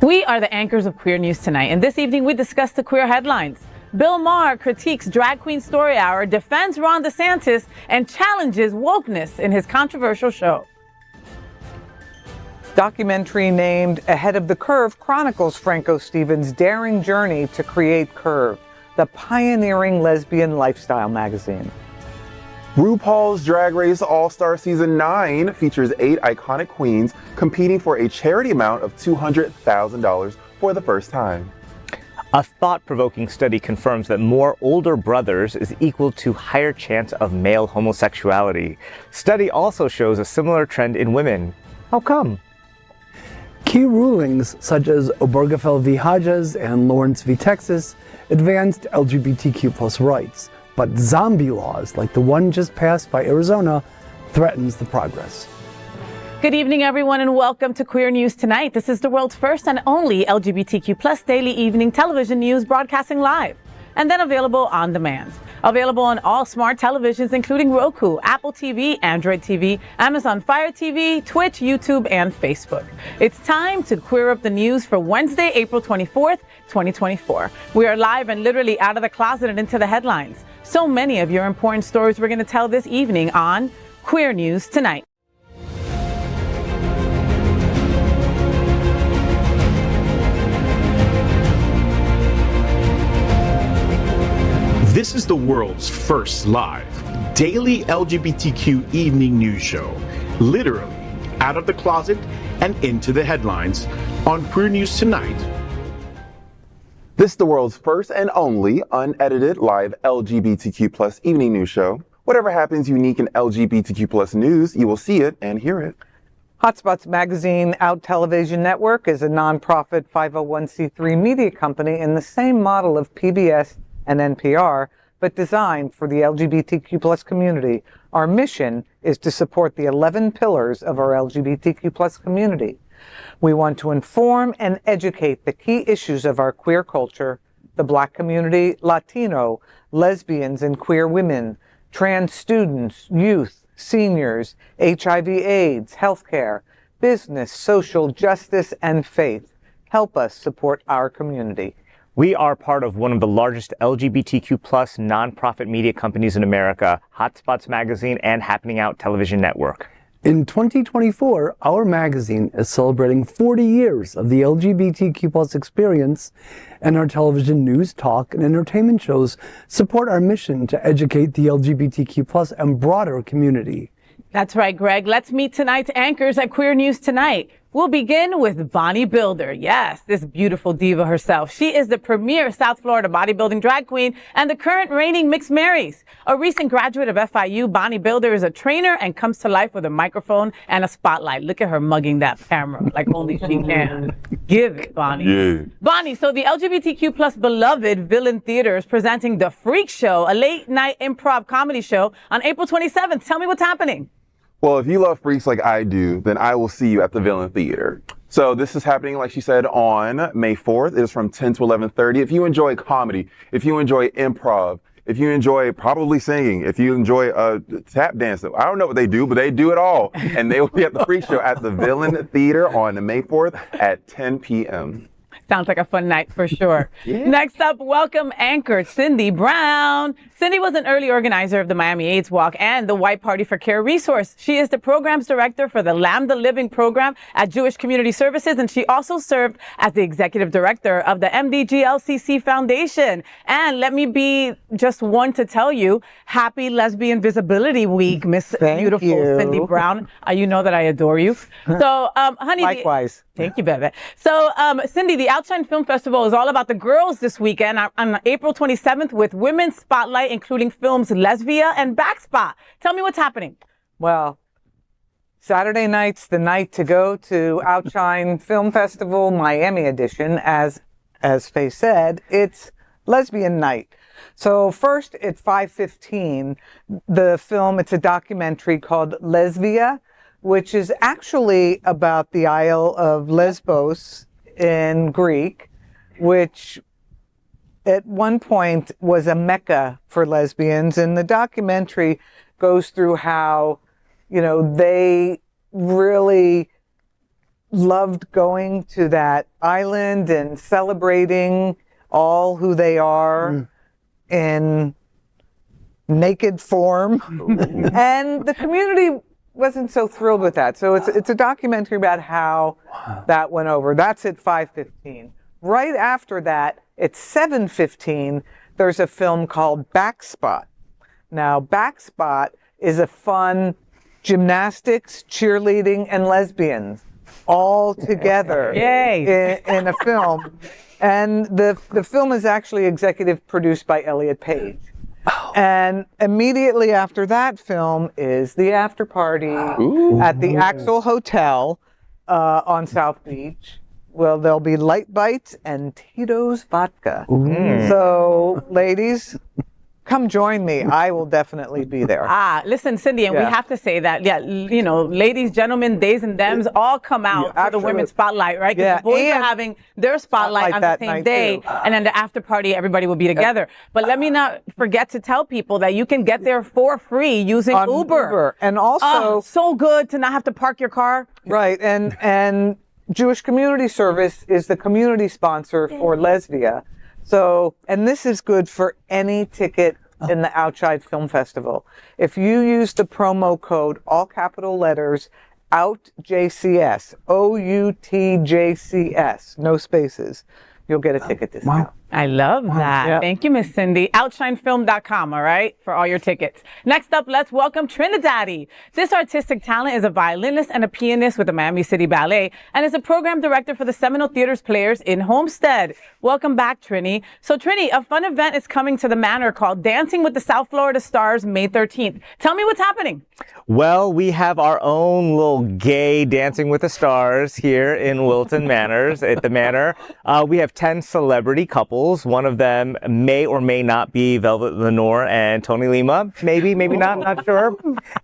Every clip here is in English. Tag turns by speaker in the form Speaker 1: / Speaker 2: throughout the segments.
Speaker 1: We are the anchors of Queer News Tonight, and this evening we discuss the queer headlines. Bill Maher critiques Drag Queen Story Hour, defends Ron DeSantis, and challenges wokeness in his controversial show.
Speaker 2: Documentary named Ahead of the Curve chronicles Franco Stevens' daring journey to create Curve, the pioneering lesbian lifestyle magazine.
Speaker 3: RuPaul's Drag Race All-Star Season 9 features 8 iconic queens competing for a charity amount of $200,000 for the first time.
Speaker 4: A thought-provoking study confirms that more older brothers is equal to higher chance of male homosexuality. Study also shows a similar trend in women. How come?
Speaker 5: Key rulings such as Obergefell v. Hodges and Lawrence v. Texas advanced LGBTQ+ rights, but zombie laws like the one just passed by Arizona threatens the progress.
Speaker 1: Good evening, everyone, and welcome to Queer News Tonight. This is the world's first and only LGBTQ+ daily evening television news broadcasting live and then available on demand. Available on all smart televisions, including Roku, Apple TV, Android TV, Amazon Fire TV, Twitch, YouTube, and Facebook. It's time to queer up the news for Wednesday, April 24th, 2024. We are live and literally out of the closet and into the headlines. So many of your important stories we're going to tell this evening on Queer News Tonight.
Speaker 6: This is the world's first live daily LGBTQ evening news show, literally out of the closet and into the headlines on Queer News Tonight.
Speaker 3: This is the world's first and only unedited live LGBTQ+ evening news show. Whatever happens unique in LGBTQ+ news, you will see it and hear it.
Speaker 2: HOTspots Magazine Out Television Network is a nonprofit 501c3 media company in the same model of PBS and NPR, but designed for the LGBTQ+ community. Our mission is to support the 11 pillars of our LGBTQ+ community. We want to inform and educate the key issues of our queer culture, the Black community, Latino, lesbians and queer women, trans students, youth, seniors, HIV/AIDS, healthcare, business, social justice, and faith. Help us support our community.
Speaker 4: We are part of one of the largest LGBTQ+ nonprofit media companies in America, HOTspots Magazine and Happening Out Television Network.
Speaker 5: In 2024, our magazine is celebrating 40 years of the LGBTQ+ experience, and our television news, talk, and entertainment shows support our mission to educate the LGBTQ+ and broader community.
Speaker 1: That's right, Greg. Let's meet tonight's anchors at Queer News Tonight. We'll begin with Bonnie Builder. Yes, this beautiful diva herself. She is the premier South Florida bodybuilding drag queen and the current reigning Mixed Marys. A recent graduate of FIU, Bonnie Builder is a trainer and comes to life with a microphone and a spotlight. Look at her mugging that camera like only she can. Give it, Bonnie.
Speaker 3: Yeah.
Speaker 1: Bonnie, so the LGBTQ+ beloved Villain Theater is presenting The Freak Show, a late-night improv comedy show on April 27th. Tell me what's happening.
Speaker 3: Well, if you love freaks like I do, then I will see you at the Villain Theater. So this is happening, like she said, on May 4th. It is from 10 to 11:30. If you enjoy comedy, if you enjoy improv, if you enjoy probably singing, if you enjoy tap dancing, I don't know what they do, but they do it all. And they will be at the Freak Show at the Villain Theater on May 4th at 10 p.m.
Speaker 1: Sounds like a fun night for sure.
Speaker 3: Yeah.
Speaker 1: Next up, welcome anchor Cindy Brown. Cindy was an early organizer of the Miami AIDS Walk and the White Party for Care resource. She is the programs director for the Lambda Living program at Jewish Community Services, and she also served as the executive director of the MDGLCC Foundation. And let me be just one to tell you, happy Lesbian Visibility Week, Miss Beautiful
Speaker 2: you.
Speaker 1: Cindy Brown. You know that I adore you. So, honey.
Speaker 2: Likewise.
Speaker 1: Thank you, baby. So, Cindy, the Outshine Film Festival is all about the girls this weekend on April 27th with Women's Spotlight, including films Lesbian and Backspot. Tell me what's happening.
Speaker 2: Well, Saturday night's the night to go to Outshine Film Festival, Miami edition. As Faye said, it's lesbian night. So first at 5:15, the film, it's a documentary called Lesbia, which is actually about the Isle of Lesbos in Greek, which at one point was a mecca for lesbians. And the documentary goes through how, you know, they really loved going to that island and celebrating all who they are in naked form. And the community wasn't so thrilled with that. So it's a documentary about how that went over. That's at 5:15. Right after that, at 7:15, there's a film called Backspot. Now, Backspot is a fun gymnastics, cheerleading, and lesbians all together in a film. And the film is actually executive produced by Elliot Page. And immediately after that film is the after party at the Axel Hotel on South Beach. Well, there'll be light bites and Tito's vodka. So, ladies, come join me. I will definitely be there.
Speaker 1: Listen, Cindy, and we have to say that, ladies, gentlemen, theys and thems all come out for the women's spotlight, right? Because the boys are having their spotlight on the same day, and then the after party, everybody will be together. But let me not forget to tell people that you can get there for free using Uber.
Speaker 2: And also,
Speaker 1: so good to not have to park your car.
Speaker 2: Right, and Jewish Community Service is the community sponsor for Lesbia. So, and this is good for any ticket in the Outside Film Festival. If you use the promo code, all capital letters, OUTJCS, OUTJCS, no spaces, you'll get a ticket discount.
Speaker 1: I love that.
Speaker 2: Yeah.
Speaker 1: Thank you, Miss Cindy. OutshineFilm.com, all right, for all your tickets. Next up, let's welcome TriniDaddy. This artistic talent is a violinist and a pianist with the Miami City Ballet and is a program director for the Seminole Theater's Players in Homestead. Welcome back, Trini. So, Trini, a fun event is coming to the Manor called Dancing with the South Florida Stars May 13th. Tell me what's happening.
Speaker 4: Well, we have our own little gay Dancing with the Stars here in Wilton Manors at the Manor. We have 10 celebrity couples. One of them may or may not be Velvet Lenore and Tony Lima. Maybe not sure.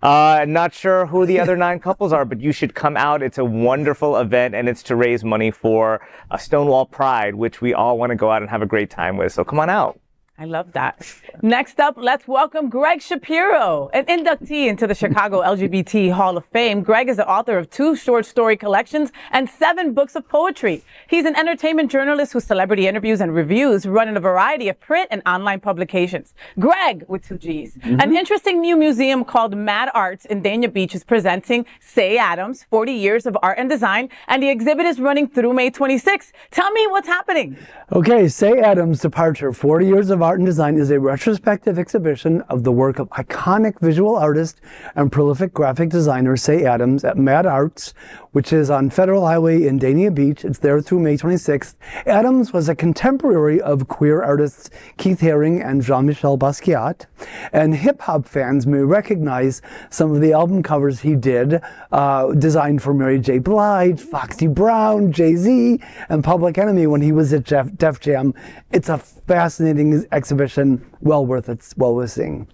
Speaker 4: Not sure who the other 9 couples are, but you should come out. It's a wonderful event, and it's to raise money for Stonewall Pride, which we all want to go out and have a great time with. So come on out.
Speaker 1: I love that. Next up, let's welcome Gregg Shapiro, an inductee into the Chicago LGBT Hall of Fame. Gregg is the author of 2 short story collections and 7 books of poetry. He's an entertainment journalist whose celebrity interviews and reviews run in a variety of print and online publications. Gregg, with 2 G's. An interesting new museum called Mad Arts in Dania Beach is presenting Say Adams, 40 Years of Art and Design, and the exhibit is running through May 26th. Tell me what's happening.
Speaker 5: Okay, Say Adams' Departure, 40 Years of Art and Design is a retrospective exhibition of the work of iconic visual artist and prolific graphic designer Say Adams at Mad Arts, which is on Federal Highway in Dania Beach. It's there through May 26th. Adams was a contemporary of queer artists Keith Haring and Jean-Michel Basquiat, and hip-hop fans may recognize some of the album covers he did, designed for Mary J. Blige, Foxy Brown, Jay-Z, and Public Enemy when he was at Def Jam. It's a fascinating exhibition, well worth seeing.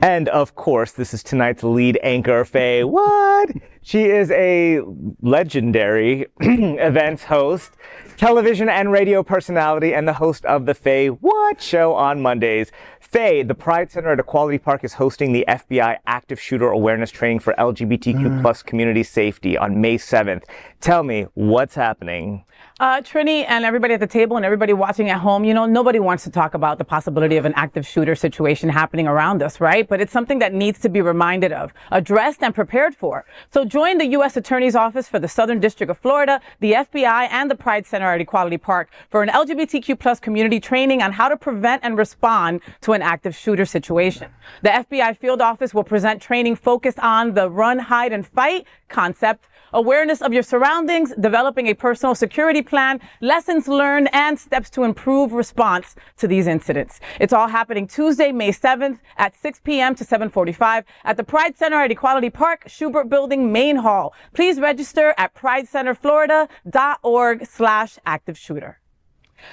Speaker 4: And of course, this is tonight's lead anchor, FayWhat. She is a legendary events host, television and radio personality, and the host of the FayWhat show on Mondays. Faye, the Pride Center at Equality Park is hosting the FBI Active Shooter Awareness Training for LGBTQ plus community safety on May 7th. Tell me, what's happening?
Speaker 1: Trini and everybody at the table and everybody watching at home, nobody wants to talk about the possibility of an active shooter situation happening around us, right? But it's something that needs to be reminded of, addressed, and prepared for. So join the U.S. Attorney's Office for the Southern District of Florida, the FBI, and the Pride Center at Equality Park for an LGBTQ plus community training on how to prevent and respond to an active shooter situation. The FBI field office will present training focused on the run, hide, and fight concept, awareness of your surroundings, developing a personal security plan, lessons learned, and steps to improve response to these incidents. It's all happening Tuesday, May 7th at 6 p.m. to 7:45 at the Pride Center at Equality Park, Schubert Building, Main Hall. Please register at pridecenterflorida.org/activeshooter.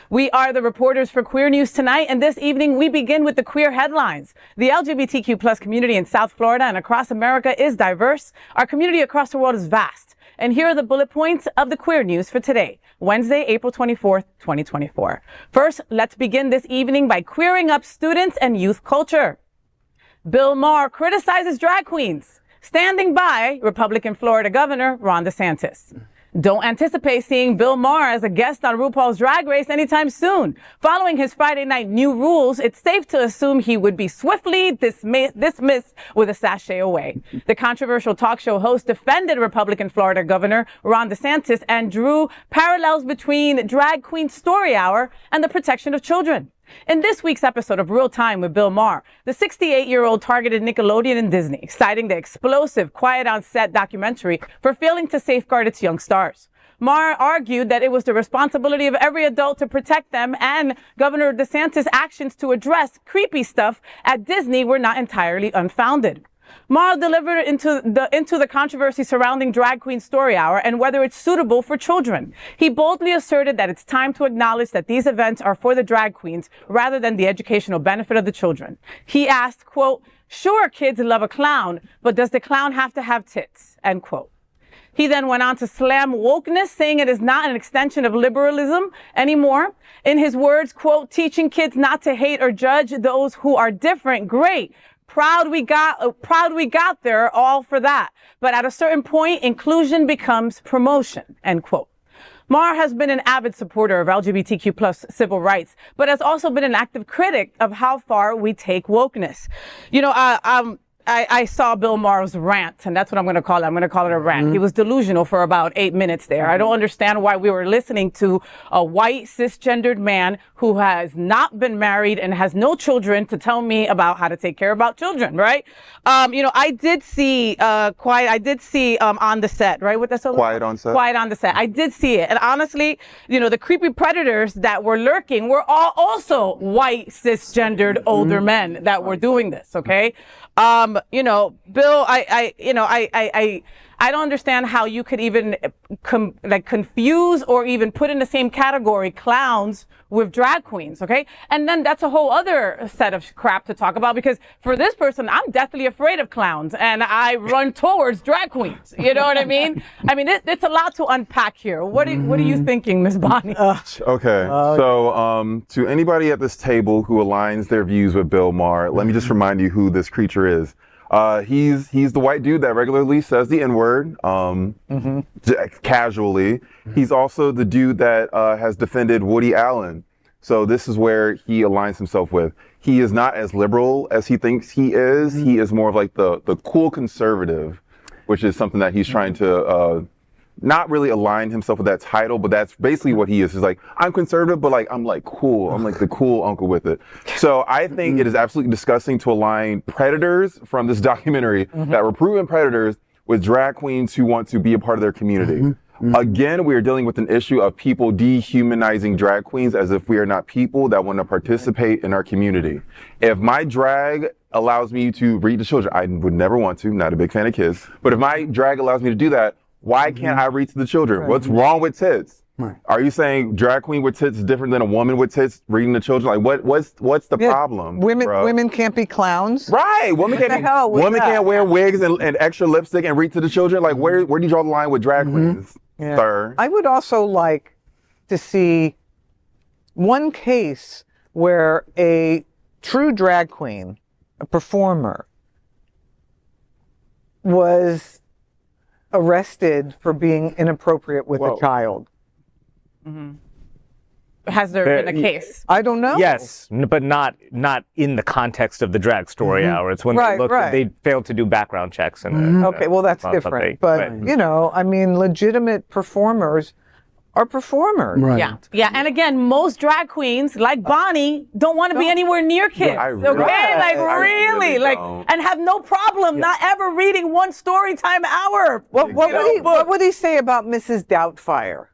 Speaker 1: We are the reporters for Queer News Tonight, and this evening we begin with the queer headlines. The LGBTQ plus community in South Florida and across America is diverse. Our community across the world is vast. And here are the bullet points of the queer news for today, Wednesday, April 24th, 2024. First, let's begin this evening by queering up students and youth culture. Bill Maher criticizes drag queens, standing by Republican Florida Governor Ron DeSantis. Don't anticipate seeing Bill Maher as a guest on RuPaul's Drag Race anytime soon. Following his Friday night new rules, it's safe to assume he would be swiftly dismissed with a sachet away. The controversial talk show host defended Republican Florida Governor Ron DeSantis and drew parallels between Drag Queen Story Hour and the protection of children. In this week's episode of Real Time with Bill Maher, the 68-year-old targeted Nickelodeon and Disney, citing the explosive Quiet on Set documentary for failing to safeguard its young stars. Maher argued that it was the responsibility of every adult to protect them, and Governor DeSantis' actions to address creepy stuff at Disney were not entirely unfounded. Maher delivered into the controversy surrounding Drag Queen Story Hour and whether it's suitable for children. He boldly asserted that it's time to acknowledge that these events are for the drag queens rather than the educational benefit of the children. He asked, quote, "Sure, kids love a clown, but does the clown have to have tits?" End quote. He then went on to slam wokeness, saying it is not an extension of liberalism anymore. In his words, quote, "Teaching kids not to hate or judge those who are different, great. Proud we got there, all for that. But at a certain point, inclusion becomes promotion," end quote. Maher has been an avid supporter of LGBTQ plus civil rights, but has also been an active critic of how far we take wokeness. You know, I saw Bill Maher's rant, and that's what I'm going to call it. I'm going to call it a rant. He was delusional for about 8 minutes there. I don't understand why we were listening to a white cisgendered man who has not been married and has no children to tell me about how to take care about children, right? You know, I did see on the set, right? What that's
Speaker 3: Quiet on Set.
Speaker 1: Quiet on the Set. I did see it, and honestly, you know, the creepy predators that were lurking were all also white cisgendered older men that were doing this. Okay. You know, Bill, I don't understand how you could even confuse or even put in the same category clowns with drag queens, okay? And then that's a whole other set of crap to talk about, because for this person, I'm deathly afraid of clowns and I run towards drag queens. You know what I mean? I mean, it's a lot to unpack here. What are you thinking, Ms. Bonnie?
Speaker 3: Okay, so to anybody at this table who aligns their views with Bill Maher, let me just remind you who this creature is. He's the white dude that regularly says the N-word, casually. He's also the dude that has defended Woody Allen. So this is where he aligns himself with. He is not as liberal as he thinks he is. He is more of like the cool conservative, which is something that he's trying to not really align himself with that title, but that's basically what he is. He's like, I'm conservative, but like I'm like cool. I'm like the cool uncle with it. So I think it is absolutely disgusting to align predators from this documentary that were proven predators with drag queens who want to be a part of their community. Again, we are dealing with an issue of people dehumanizing drag queens as if we are not people that want to participate in our community. If my drag allows me to read to children, I would never want to, not a big fan of kids, but if my drag allows me to do that, why can't I read to the children? Right. What's wrong with tits? Right. Are you saying drag queen with tits is different than a woman with tits reading to children? Like, what's the problem?
Speaker 2: Women can't be clowns.
Speaker 3: Right. Women can't wear wigs and extra lipstick and read to the children. Like, where do you draw the line with drag queens, sir?
Speaker 2: I would also like to see one case where a true drag queen, a performer, was arrested for being inappropriate with a child.
Speaker 1: Has there been a case?
Speaker 2: I don't know.
Speaker 4: Yes, but not in the context of the drag story hour. It's when they failed to do background checks. And
Speaker 2: okay, well, that's different. But, you know, I mean, legitimate performers are performers.
Speaker 5: Right.
Speaker 1: Yeah. And again, most drag queens, like Bonnie, don't want to be anywhere near kids. And have no problem not ever reading one story time hour.
Speaker 2: What would he say about Mrs. Doubtfire?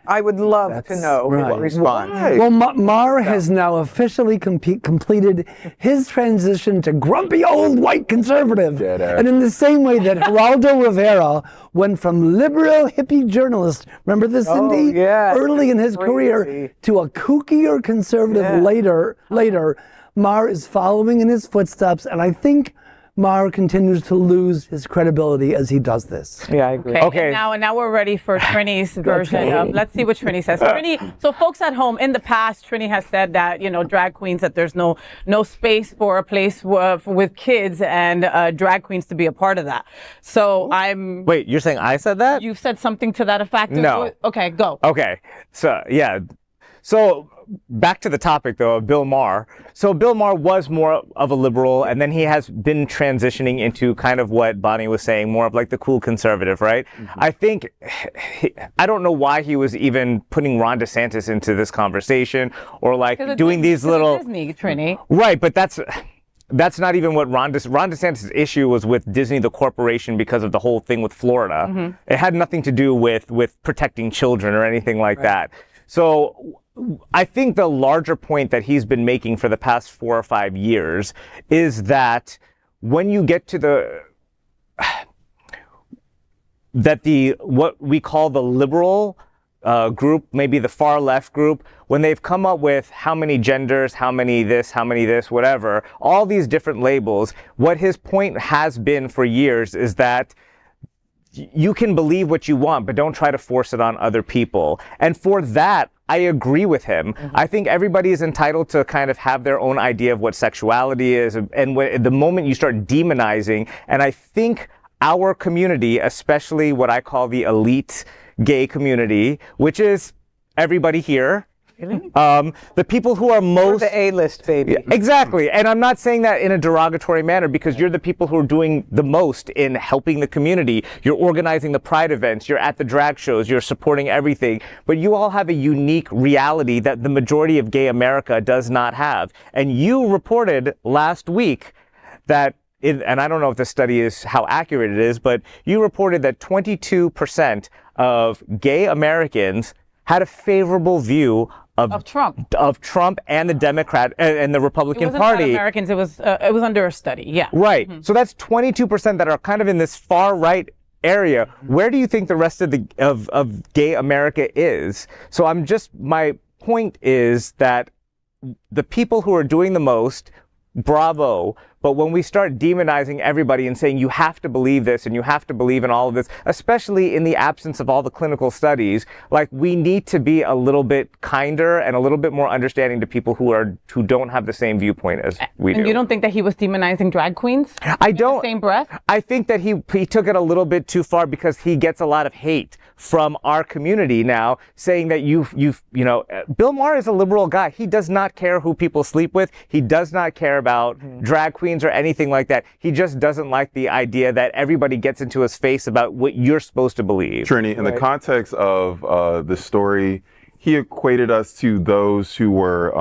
Speaker 2: I would love to know his response.
Speaker 5: Well, Maher has now officially completed his transition to grumpy old white conservative. And in the same way that Geraldo Rivera went from liberal hippie journalist, remember this, Cindy? Early in his career, to a kookier conservative later, Maher is following in his footsteps. And I think Maher continues to lose his credibility as he does this.
Speaker 2: Yeah, I agree.
Speaker 4: Okay.
Speaker 1: And now we're ready for Trini's version of. Let's see what Trini says. Trini. So, folks at home, in the past, Trini has said that drag queens, that there's no space for a place with kids and drag queens to be a part of that. So
Speaker 4: Wait, you're saying I said that?
Speaker 1: You've said something to that effect?
Speaker 4: No.
Speaker 1: Okay, go.
Speaker 4: Okay. So, yeah. So back to the topic, though, of Bill Maher. So Bill Maher was more of a liberal, and then he has been transitioning into kind of what Bonnie was saying, more of like the cool conservative, right? I think, I don't know why he was even putting Ron DeSantis into this conversation, or like doing these little...
Speaker 1: Disney, Trini.
Speaker 4: Right, but that's not even what Ron DeSantis' issue was with Disney, the corporation, because of the whole thing with Florida. It had nothing to do with protecting children or anything like that. So I think the larger point that he's been making for the past 4 or 5 years is that when you get to what we call the liberal group, maybe the far left group, when they've come up with how many genders, how many this, whatever, all these different labels, what his point has been for years is that you can believe what you want, but don't try to force it on other people. And for that, I agree with him. I think everybody is entitled to kind of have their own idea of what sexuality is. And the moment you start demonizing, and I think our community, especially what I call the elite gay community, which is everybody here, the people who are most...
Speaker 2: We're the A-list, baby.
Speaker 4: Exactly. And I'm not saying that in a derogatory manner, because you're the people who are doing the most in helping the community. You're organizing the pride events. You're at the drag shows. You're supporting everything. But you all have a unique reality that the majority of gay America does not have. And you reported last week that, and I don't know if the study is how accurate it is, but you reported that 22% of gay Americans had a favorable view of Trump and the Democrat and the Republican Party.
Speaker 1: It wasn't Americans. It was under a study. Yeah.
Speaker 4: Right. So that's 22% that are kind of in this far right area. Where do you think the rest of of gay America is? So my point is that the people who are doing the most, bravo. But when we start demonizing everybody and saying you have to believe this and you have to believe in all of this, especially in the absence of all the clinical studies, like, we need to be a little bit kinder and a little bit more understanding to people who don't have the same viewpoint as we do.
Speaker 1: And you don't think that he was demonizing drag queens?
Speaker 4: I don't.
Speaker 1: In the same breath?
Speaker 4: I think that he took it a little bit too far, because he gets a lot of hate from our community now, saying that Bill Maher is a liberal guy. He does not care who people sleep with. He does not care about drag queens or anything like that. He just doesn't like the idea that everybody gets into his face about what you're supposed to believe.
Speaker 3: Trini, in the context of the story, he equated us to those who were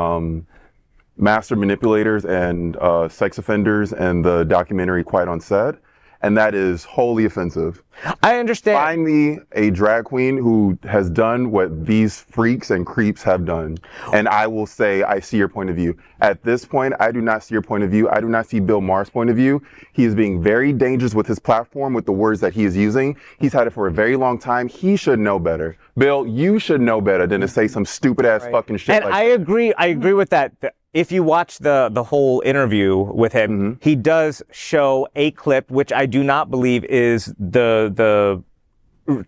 Speaker 3: master manipulators and sex offenders in the documentary Quiet on Set. And that is wholly offensive.
Speaker 4: I understand.
Speaker 3: Find me a drag queen who has done what these freaks and creeps have done, and I will say, I see your point of view. At this point, I do not see your point of view. I do not see Bill Maher's point of view. He is being very dangerous with his platform, with the words that he is using. He's had it for a very long time. He should know better. Bill, you should know better than to say some stupid ass fucking shit.
Speaker 4: And
Speaker 3: like
Speaker 4: I agree with that. If you watch the whole interview with him, he does show a clip, which I do not believe is the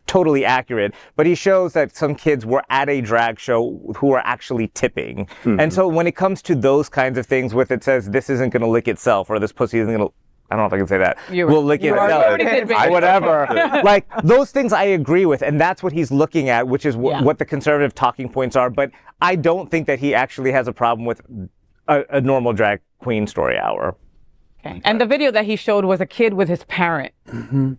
Speaker 4: totally accurate, but he shows that some kids were at a drag show who are actually tipping. And so when it comes to those kinds of things, with it says this isn't going to lick itself, or this pussy isn't going to, I don't know if I can say that. We'll lick itself. Whatever. Like, those things I agree with, and that's what he's looking at, which is what the conservative talking points are. But I don't think that he actually has a problem with a normal drag queen story hour.
Speaker 1: Okay. And the video that he showed was a kid with his parent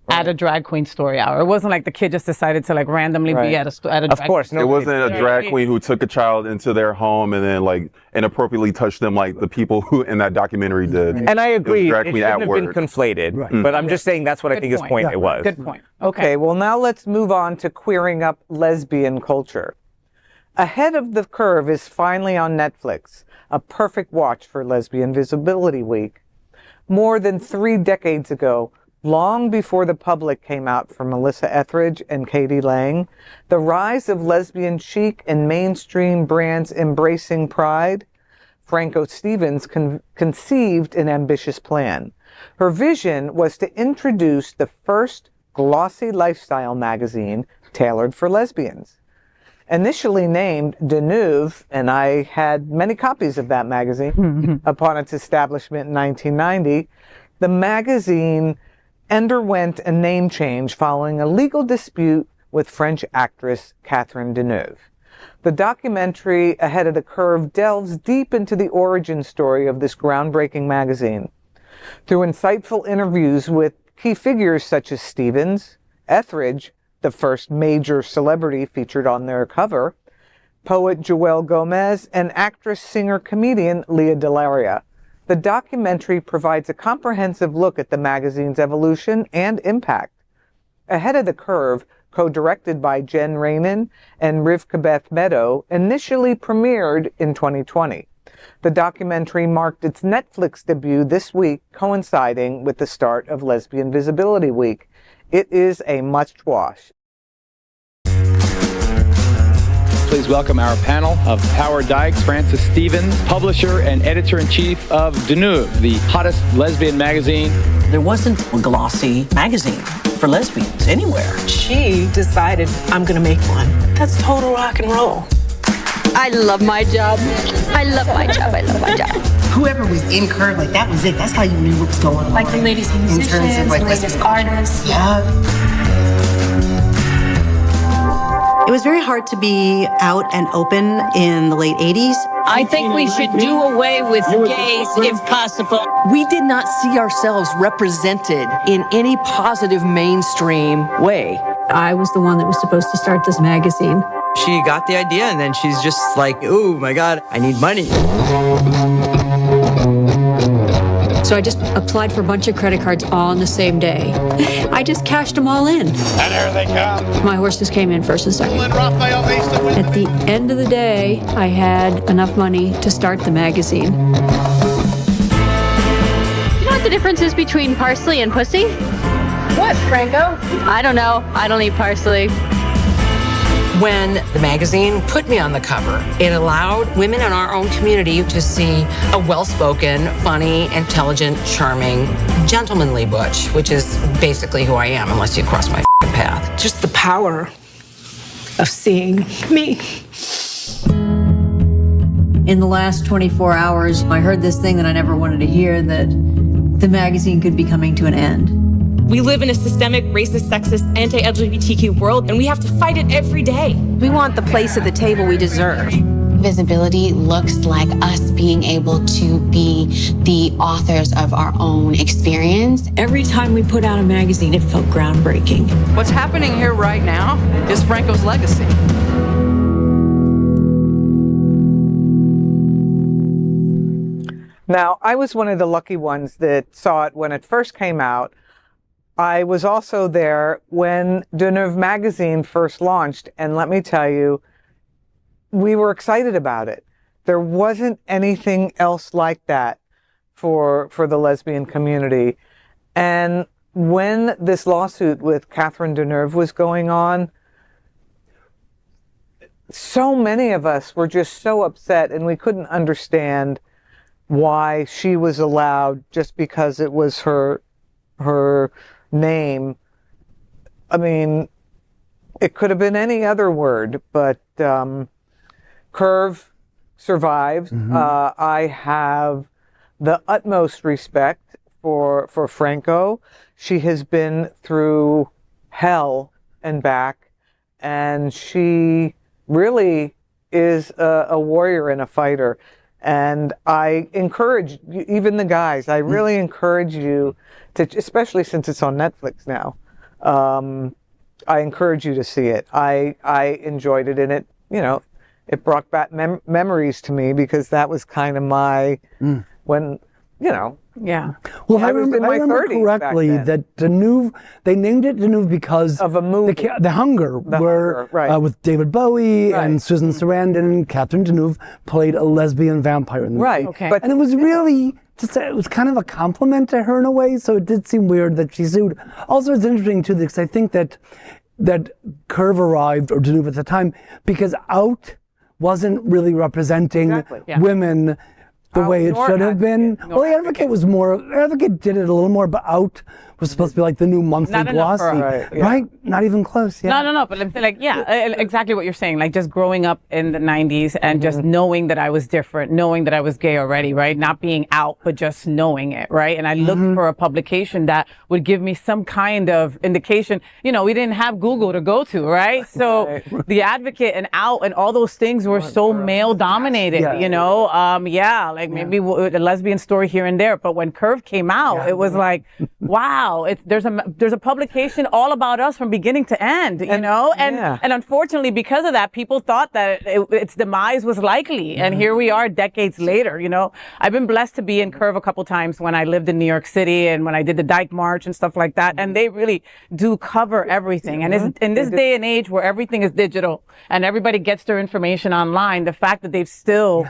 Speaker 1: at a drag queen story hour. It wasn't like the kid just decided to randomly be at a drag
Speaker 4: Of course, no.
Speaker 3: It wasn't a drag queen who took a child into their home and then inappropriately touched them like the people who in that documentary did.
Speaker 4: And I agree,
Speaker 3: drag
Speaker 4: it
Speaker 3: queen
Speaker 4: shouldn't
Speaker 3: at
Speaker 4: have been
Speaker 3: work.
Speaker 4: conflated. But I'm just saying that's what I think his point it was.
Speaker 1: Good point.
Speaker 2: Okay, well, now let's move on to queering up lesbian culture. Ahead of the Curve is finally on Netflix, a perfect watch for Lesbian Visibility Week. More than 3 decades ago, long before the public came out for Melissa Etheridge and Katie Lang, the rise of lesbian chic and mainstream brands embracing pride, Franco Stevens conceived an ambitious plan Her vision was to introduce the first glossy lifestyle magazine tailored for lesbians. Initially named Deneuve, and I had many copies of that magazine upon its establishment in 1990, the magazine underwent a name change following a legal dispute with French actress Catherine Deneuve. The documentary Ahead of the Curve delves deep into the origin story of this groundbreaking magazine. Through insightful interviews with key figures such as Stevens, Etheridge, the first major celebrity featured on their cover, poet Joelle Gomez, and actress, singer, comedian Leah Delaria. The documentary provides a comprehensive look at the magazine's evolution and impact. Ahead of the Curve, co-directed by Jen Rainin and Rivka Beth Meadow, initially premiered in 2020. The documentary marked its Netflix debut this week, coinciding with the start of Lesbian Visibility Week. It is a must-watch.
Speaker 7: Please welcome our panel of Power Dykes, Francis Stevens, publisher and editor-in-chief of Deneuve, the hottest lesbian magazine.
Speaker 8: There wasn't a glossy magazine for lesbians anywhere.
Speaker 9: She decided, I'm gonna make one. That's total rock and roll.
Speaker 10: I love my job. I love my job. I love my job.
Speaker 11: Whoever was in Curve, like that was it. That's how you knew what was going on.
Speaker 9: Like the latest musicians,
Speaker 11: in terms of, like,
Speaker 9: the latest artists.
Speaker 11: Yeah.
Speaker 12: It was very hard to be out and open in the late 80s.
Speaker 10: I think we should do away with gays if possible.
Speaker 8: We did not see ourselves represented in any positive mainstream way.
Speaker 9: I was the one that was supposed to start this magazine.
Speaker 13: She got the idea and then she's just like, oh my God, I need money.
Speaker 9: So I just applied for a bunch of credit cards all on the same day. I just cashed them all in.
Speaker 6: And there they come.
Speaker 9: My horses came in first and second. At the end of the day, I had enough money to start the magazine.
Speaker 10: You know what the difference is between parsley and pussy?
Speaker 9: What, Franco?
Speaker 10: I don't know. I don't eat parsley.
Speaker 8: When the magazine put me on the cover, it allowed women in our own community to see a well-spoken, funny, intelligent, charming, gentlemanly butch, which is basically who I am, unless you cross my path.
Speaker 9: Just the power of seeing me.
Speaker 14: In the last 24 hours, I heard this thing that I never wanted to hear, that the magazine could be coming to an end.
Speaker 15: We live in a systemic, racist, sexist, anti-LGBTQ world, and we have to fight it every day.
Speaker 16: We want the place at the table we deserve.
Speaker 17: Visibility looks like us being able to be the authors of our own experience.
Speaker 9: Every time we put out a magazine, it felt groundbreaking.
Speaker 8: What's happening here right now is Franco's legacy.
Speaker 2: Now, I was one of the lucky ones that saw it when it first came out. I was also there when Deneuve magazine first launched, and let me tell you, we were excited about it. There wasn't anything else like that for the lesbian community. And when this lawsuit with Catherine Deneuve was going on, so many of us were just so upset, and we couldn't understand why she was allowed just because it was her name. I mean, it could have been any other word, but Curve survived. I have the utmost respect for Franco. She has been through hell and back, and she really is a warrior and a fighter. And I encourage even the guys, I really encourage you to, especially since it's on Netflix now, I encourage you to see it. I enjoyed it, and it, you know, it brought back memories to me, because that was kind of my, when, you know.
Speaker 1: Yeah.
Speaker 5: Well, I
Speaker 2: was in my
Speaker 5: remember
Speaker 2: 30s
Speaker 5: correctly
Speaker 2: back then.
Speaker 5: that Deneuve, they named it Deneuve because
Speaker 2: of a movie.
Speaker 5: The Hunger, with David Bowie and Susan Sarandon, and Catherine Deneuve played a lesbian vampire in the movie.
Speaker 2: Okay.
Speaker 5: And it was really just, it was kind of a compliment to her in a way, so it did seem weird that she sued. Also, it's interesting too, because I think that Curve arrived, or Deneuve at the time, because Out wasn't really representing women the way it should have been. Well, the Advocate was more. The Advocate did it a little more, but Out was supposed to be like the new monthly
Speaker 1: Not enough
Speaker 5: glossy,
Speaker 1: for us.
Speaker 5: right? Not even close. Yeah.
Speaker 1: No. But I'm saying, like, exactly what you're saying. Like, just growing up in the 90s and just knowing that I was different, knowing that I was gay already, right? Not being out, but just knowing it, right? And I looked for a publication that would give me some kind of indication. You know, we didn't have Google to go to, right? So the Advocate and Out and all those things were so male dominated, you know? Like maybe a lesbian story here and there. But when Curve came out, it was like, wow. There's a publication all about us from beginning to end, you know, and unfortunately because of that, people thought that its demise was likely, and here we are decades later. You know, I've been blessed to be in Curve a couple times when I lived in New York City and when I did the Dyke March and stuff like that, and they really do cover everything. And in this day and age where everything is digital and everybody gets their information online, the fact that they've still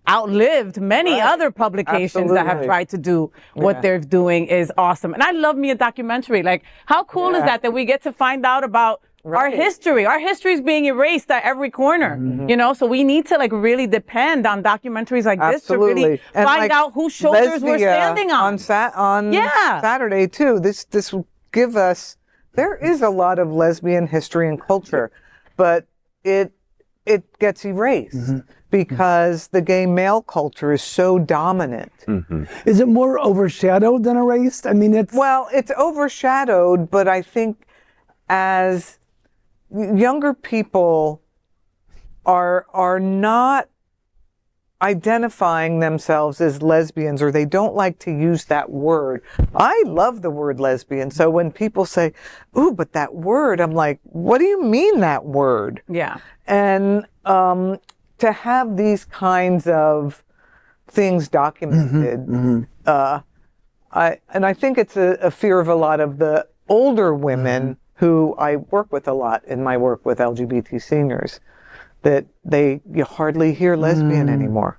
Speaker 1: outlived many other publications that have tried to do what they're doing is awesome. And I love me a documentary. Like, how cool is that we get to find out about our history? Our history is being erased at every corner, you know? So we need to like really depend on documentaries like this to really find out whose shoulders we're standing on.
Speaker 2: On Saturday too, this will give us, there is a lot of lesbian history and culture, but it gets erased because the gay male culture is so dominant.
Speaker 5: Is it more overshadowed than erased? I mean, it's
Speaker 2: overshadowed, but I think as younger people are not identifying themselves as lesbians, or they don't like to use that word. I love the word lesbian. So when people say, ooh, but that word, I'm like, what do you mean that word?
Speaker 1: Yeah.
Speaker 2: And to have these kinds of things documented, I think it's a fear of a lot of the older women who I work with a lot in my work with LGBT seniors, that you hardly hear lesbian anymore.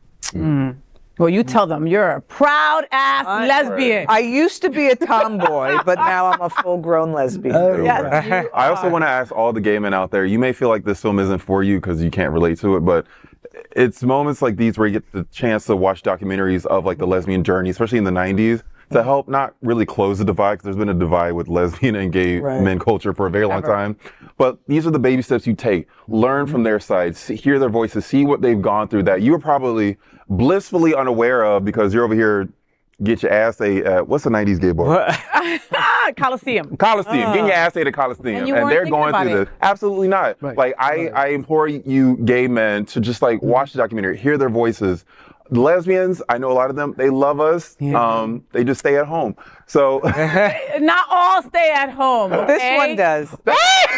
Speaker 1: Well, you tell them you're a proud ass lesbian.
Speaker 2: I used to be a tomboy, but now I'm a full-grown lesbian.
Speaker 3: I also want to ask all the gay men out there, you may feel like this film isn't for you because you can't relate to it, but it's moments like these where you get the chance to watch documentaries of like the lesbian journey, especially in the 90s, to help not really close the divide, because there's been a divide with lesbian and gay men culture for a very long time. But these are the baby steps you take. Learn from their side, hear their voices, see what they've gone through that you were probably blissfully unaware of because you're over here get your ass ate at, what's the 90s gay bar?
Speaker 1: Coliseum.
Speaker 3: Getting your ass ate at Coliseum. And they're going through this. Absolutely not. Like, I implore you gay men to just like watch the documentary, hear their voices. Lesbians, I know a lot of them, they love us. They just stay at home. So
Speaker 1: not all stay at home. Okay?
Speaker 2: This one does.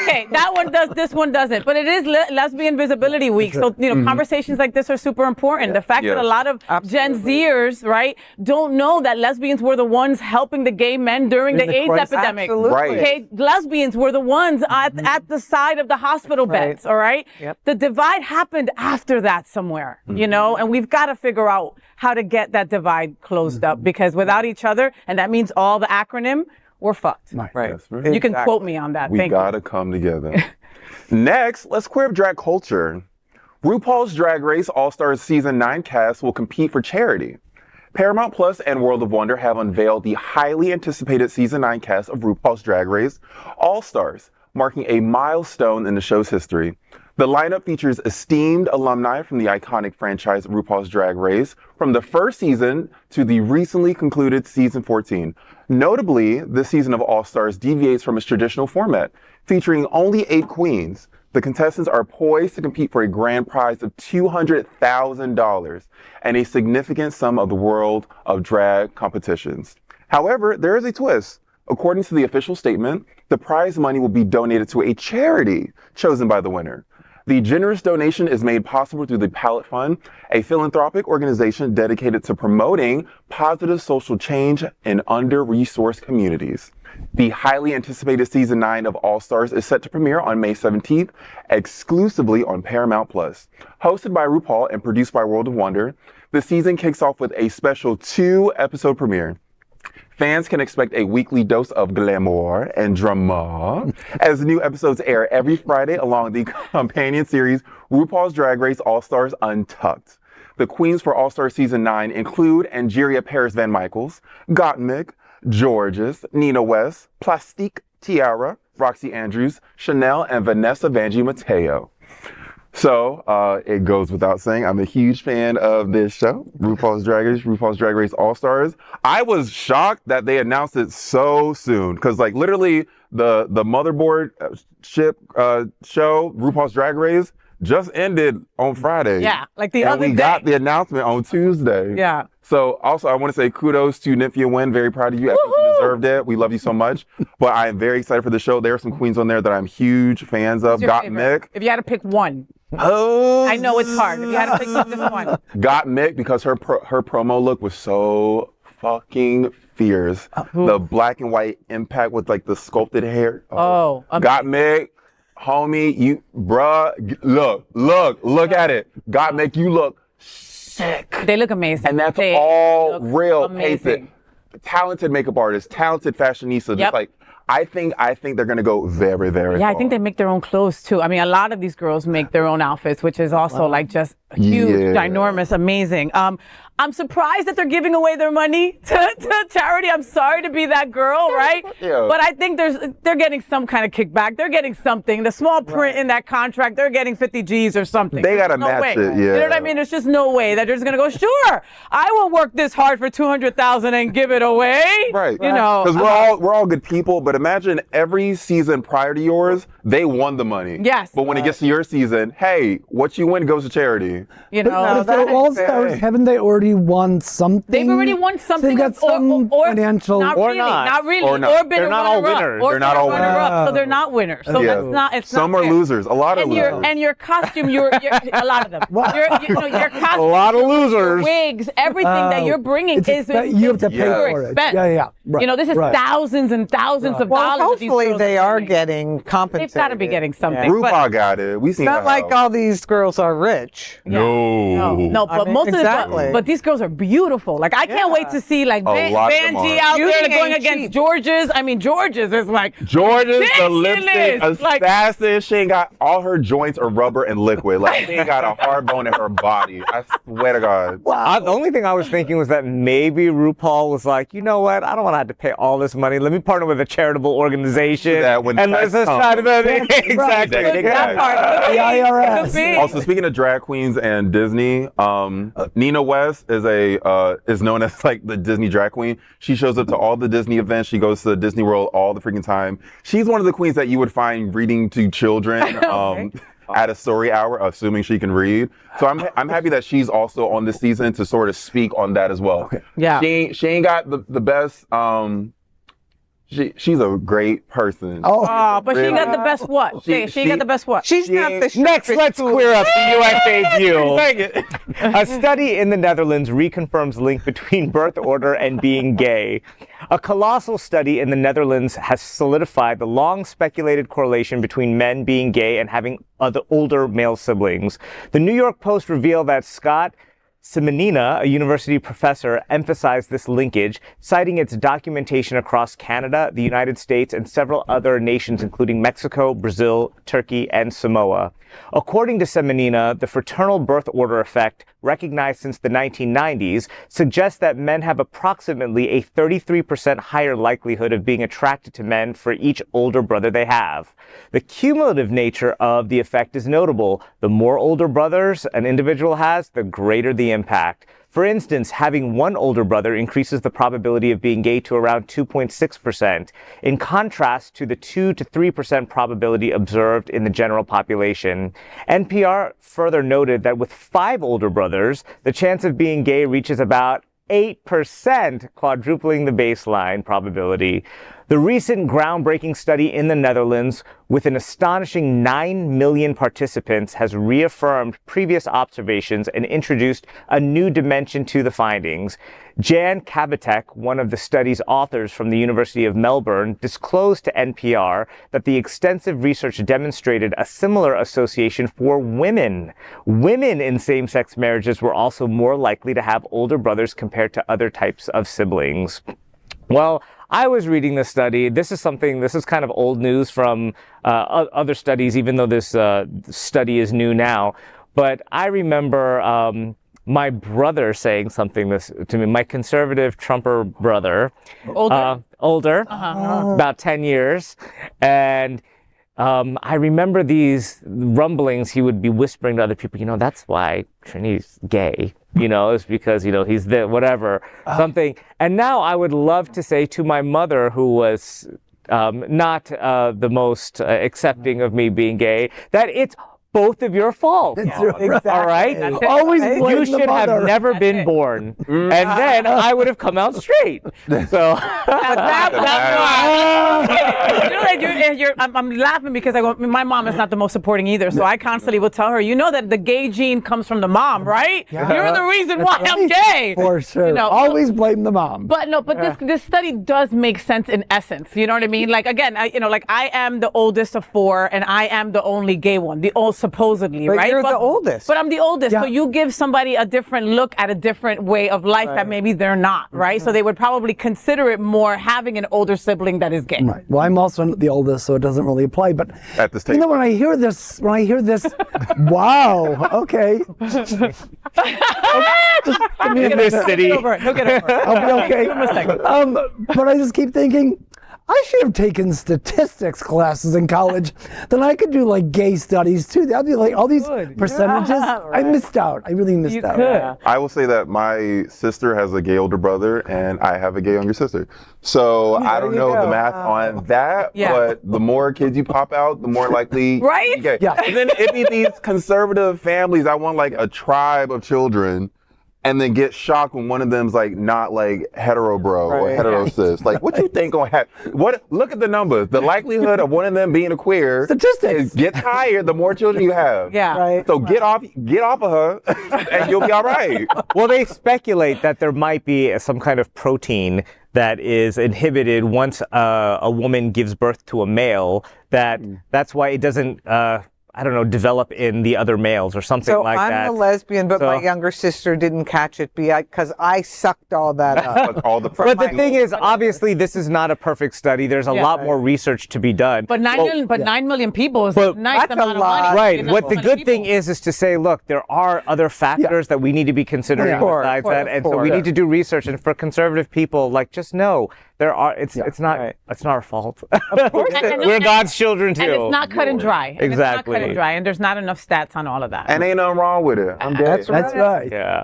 Speaker 1: Okay, that one does. This one doesn't. But it is Lesbian Visibility Week, so you know conversations like this are super important. The fact that a lot of Gen Zers, right, don't know that lesbians were the ones helping the gay men during the AIDS epidemic. Okay, lesbians were the ones at the side of the hospital beds. All right. The divide happened after that somewhere, you know, and we've got to figure out how to get that divide closed up, because without each other, and that means all the acronym, we're fucked. You can quote me on that.
Speaker 3: We gotta come together. Next, let's queer up drag culture. RuPaul's Drag Race All-Stars Season 9 cast will compete for charity. Paramount Plus and World of Wonder have unveiled the highly anticipated Season 9 cast of RuPaul's Drag Race All-Stars, marking a milestone in the show's history. The lineup features esteemed alumni from the iconic franchise RuPaul's Drag Race, from the first season to the recently concluded Season 14. Notably, this season of All-Stars deviates from its traditional format, featuring only 8 queens. The contestants are poised to compete for a grand prize of $200,000 and a significant sum of the world of drag competitions. However, there is a twist. According to the official statement, the prize money will be donated to a charity chosen by the winner. The generous donation is made possible through the Palette Fund, a philanthropic organization dedicated to promoting positive social change in under-resourced communities. The highly anticipated Season 9 of All-Stars is set to premiere on May 17th, exclusively on Paramount+. Hosted by RuPaul and produced by World of Wonder, the season kicks off with a special 2-episode premiere. Fans can expect a weekly dose of glamour and drama as new episodes air every Friday along the companion series RuPaul's Drag Race All-Stars Untucked. The queens for All-Star Season 9 include Angeria Paris Van Michaels, Gottmik, Georges, Nina West, Plastique Tiara, Roxy Andrews, Chanel, and Vanessa Vanjie Mateo. So, it goes without saying, I'm a huge fan of this show, RuPaul's Drag Race All-Stars. I was shocked that they announced it so soon, because like literally the motherboard ship show, RuPaul's Drag Race, just ended on Friday.
Speaker 1: Yeah, like the other day.
Speaker 3: And we got the announcement on Tuesday.
Speaker 1: Yeah.
Speaker 3: So also, I want to say kudos to Nymphia Wynn. Very proud of you. I think you deserved it. We love you so much. But I am very excited for the show. There are some queens on there that I'm huge fans of. Gottmik.
Speaker 1: If you had to pick one.
Speaker 3: Oh.
Speaker 1: I know it's hard. If you had to pick just one.
Speaker 3: Gottmik, because her promo look was so fucking fierce. The black and white impact with like the sculpted hair.
Speaker 1: Oh.
Speaker 3: Gottmik. Homie, you, bruh, look at it. Gottmik, you look sick.
Speaker 1: They look amazing.
Speaker 3: And that's
Speaker 1: they
Speaker 3: all real.
Speaker 1: Amazing.
Speaker 3: Talented makeup artist, talented fashionista. Just like, I think they're gonna go very, very far.
Speaker 1: I think they make their own clothes too. I mean, a lot of these girls make their own outfits, which is also like just huge, ginormous, amazing. I'm surprised that they're giving away their money to charity. I'm sorry to be that girl, right?
Speaker 3: Yeah.
Speaker 1: But I think they're getting some kind of kickback. They're getting something. The small print in that contract, they're getting 50 G's or something.
Speaker 3: They gotta match it,
Speaker 1: You know what I mean? There's just no way that they're just gonna go, sure, I will work this hard for $200,000 and give it away.
Speaker 3: Right.
Speaker 1: You know.
Speaker 3: Because we're all good people, but imagine every season prior to yours, they won the money.
Speaker 1: Yes.
Speaker 3: But when it gets to your season, hey, what you win goes to charity.
Speaker 1: You know.
Speaker 5: But if they're all-stars, haven't they already won something?
Speaker 1: They've already won something.
Speaker 5: So they've got some financial...
Speaker 1: Not really. Not really. Or been
Speaker 3: they're not all winners.
Speaker 1: They're not all winners. So they're not winners. So that's not. It's
Speaker 3: some
Speaker 1: not
Speaker 3: are
Speaker 1: fair.
Speaker 3: losers. A lot of losers.
Speaker 1: And your costume, you're a lot of them. Your costume,
Speaker 4: a lot of losers.
Speaker 1: Wigs, everything that you're bringing is
Speaker 5: you have to pay for it.
Speaker 1: Yeah.
Speaker 5: Right.
Speaker 1: You know, this is thousands and thousands of dollars.
Speaker 2: Hopefully they are getting compensated.
Speaker 1: They've got to be getting something.
Speaker 3: RuPaul got it. We seen
Speaker 2: it's not like all these girls are rich.
Speaker 3: No,
Speaker 1: but most of them. But these girls are beautiful. Like I can't wait to see like Vanjie out there going against Georges. I mean, Georges is like
Speaker 3: Georges, the lipstick assassin. She ain't got all her joints are rubber and liquid. Like she ain't got a hard bone in her body. I swear to God.
Speaker 4: Wow. The only thing I was thinking was that maybe RuPaul was like, you know what? I don't want to have to pay all this money. Let me partner with a charitable organization and let's just try to exactly.
Speaker 5: The IRS.
Speaker 3: Also, speaking of drag queens and Disney, Nina West is known as like the Disney drag queen. She shows up to all the Disney events. She goes to Disney World all the freaking time. She's one of the queens that you would find reading to children at a story hour, assuming she can read. So I'm happy that she's also on this season to sort of speak on that as well.
Speaker 5: Okay.
Speaker 1: Yeah.
Speaker 3: She ain't got the best. She's a great person.
Speaker 1: But she got the best what? She got the best what?
Speaker 2: She's not the
Speaker 4: Next, let's queer up the USA view. A study in the Netherlands reconfirms link between birth order and being gay. A colossal study in the Netherlands has solidified the long speculated correlation between men being gay and having other older male siblings. The New York Post revealed that Scott Simonina, a university professor, emphasized this linkage, citing its documentation across Canada, the United States, and several other nations, including Mexico, Brazil, Turkey, and Samoa. According to Simonina, the fraternal birth order effect, recognized since the 1990s, suggests that men have approximately a 33% higher likelihood of being attracted to men for each older brother they have. The cumulative nature of the effect is notable. The more older brothers an individual has, the greater the impact. For instance, having one older brother increases the probability of being gay to around 2.6%, in contrast to the 2 to 3% probability observed in the general population. NPR further noted that with 5 older brothers, the chance of being gay reaches about 8%, quadrupling the baseline probability. The recent groundbreaking study in the Netherlands, with an astonishing 9 million participants, has reaffirmed previous observations and introduced a new dimension to the findings. Jan Kabatek, one of the study's authors from the University of Melbourne, disclosed to NPR that the extensive research demonstrated a similar association for women. Women in same-sex marriages were also more likely to have older brothers compared to other types of siblings. Well, I was reading this study. This is kind of old news from other studies, even though this study is new now. But I remember my brother saying something this to me, my conservative Trumper brother. Older, about 10 years. And I remember these rumblings he would be whispering to other people, that's why Trini's gay. It's because, he's the whatever, something. And now I would love to say to my mother, who was not the most accepting of me being gay, that it's both of your fault.
Speaker 5: Exactly.
Speaker 4: All right?
Speaker 5: Always blame
Speaker 4: you
Speaker 5: the
Speaker 4: should
Speaker 5: mother.
Speaker 4: have never been born. And then I would have come out straight. So
Speaker 1: I'm laughing because my mom is not the most supporting either. So I constantly will tell her, that the gay gene comes from the mom, right?
Speaker 5: Yeah.
Speaker 1: You're the reason why I'm gay.
Speaker 5: For sure. Always blame the mom.
Speaker 1: But this study does make sense in essence. You know what I mean? Like, again, I am the oldest of 4 and I am the only gay one. Supposedly,
Speaker 2: but
Speaker 1: right?
Speaker 2: You're the oldest.
Speaker 1: But I'm the oldest.
Speaker 5: Yeah.
Speaker 1: So you give somebody a different look at a different way of life that maybe they're not, right? So they would probably consider it more having an older sibling that is gay.
Speaker 5: Right. Well, I'm also the oldest, so it doesn't really apply. But
Speaker 3: at this table.
Speaker 5: when I hear this, wow, okay.
Speaker 4: in this city.
Speaker 1: He'll get over it.
Speaker 5: I'll be okay. But I just keep thinking, I should have taken statistics classes in college. Then I could do like gay studies too. That'd be like all these percentages.
Speaker 1: Yeah, right.
Speaker 5: I missed out. I really missed out.
Speaker 1: Could.
Speaker 3: I will say that my sister has a gay older brother and I have a gay younger sister. So I don't know the math on that, but the more kids you pop out, the more likely
Speaker 1: right?
Speaker 3: you get.
Speaker 5: Yeah.
Speaker 3: And then it'd be these conservative families. I want like a tribe of children. And then get shocked when one of them's like not like hetero bro or hetero sis. Like, what you think gonna happen? Look at the numbers. The likelihood of one of them being a queer
Speaker 5: statistics
Speaker 3: gets higher the more children you have.
Speaker 1: Yeah.
Speaker 5: Right.
Speaker 3: So get off of her, and you'll be all right.
Speaker 4: Well, they speculate that there might be some kind of protein that is inhibited once a woman gives birth to a male. That's why it doesn't. Develop in the other males or something like that.
Speaker 2: So I'm a lesbian, but my younger sister didn't catch it because I sucked all that up.
Speaker 4: But the thing is, obviously, this is not a perfect study. There's a lot more research to be done.
Speaker 1: But 9 million people is a nice amount of money.
Speaker 4: Right. What the good thing is to say, look, there are other factors that we need to be considering besides that, and so we need to do research. And for conservative people, just know there are. It's not our fault.
Speaker 1: Of course,
Speaker 4: we're God's children too.
Speaker 1: And it's not cut and dry.
Speaker 4: Exactly.
Speaker 1: And there's not enough stats on all of that.
Speaker 3: And ain't nothing wrong with it. I'm dead.
Speaker 5: That's right.
Speaker 4: Yeah.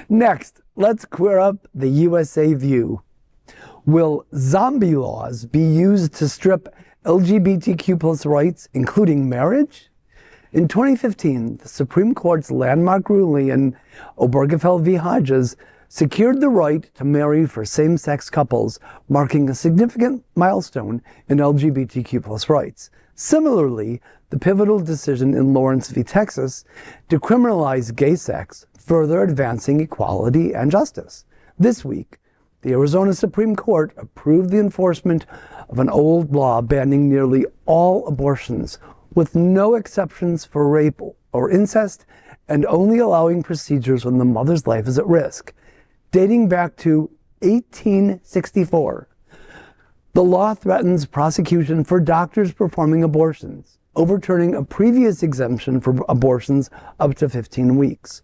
Speaker 5: Next, let's queer up the USA View. Will zombie laws be used to strip LGBTQ plus rights, including marriage? In 2015, the Supreme Court's landmark ruling in Obergefell v. Hodges secured the right to marry for same-sex couples, marking a significant milestone in LGBTQ plus rights. Similarly, the pivotal decision in Lawrence v. Texas decriminalized gay sex, further advancing equality and justice. This week, the Arizona Supreme Court approved the enforcement of an old law banning nearly all abortions, with no exceptions for rape or incest, and only allowing procedures when the mother's life is at risk. Dating back to 1864, the law threatens prosecution for doctors performing abortions, overturning a previous exemption for abortions up to 15 weeks.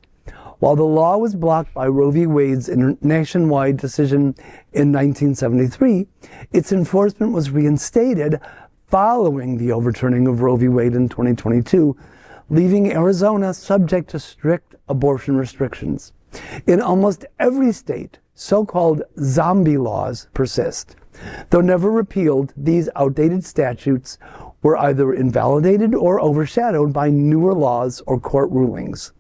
Speaker 5: While the law was blocked by Roe v. Wade's nationwide decision in 1973, its enforcement was reinstated following the overturning of Roe v. Wade in 2022, leaving Arizona subject to strict abortion restrictions. In almost every state, so-called zombie laws persist. Though never repealed, these outdated statutes were either invalidated or overshadowed by newer laws or court rulings.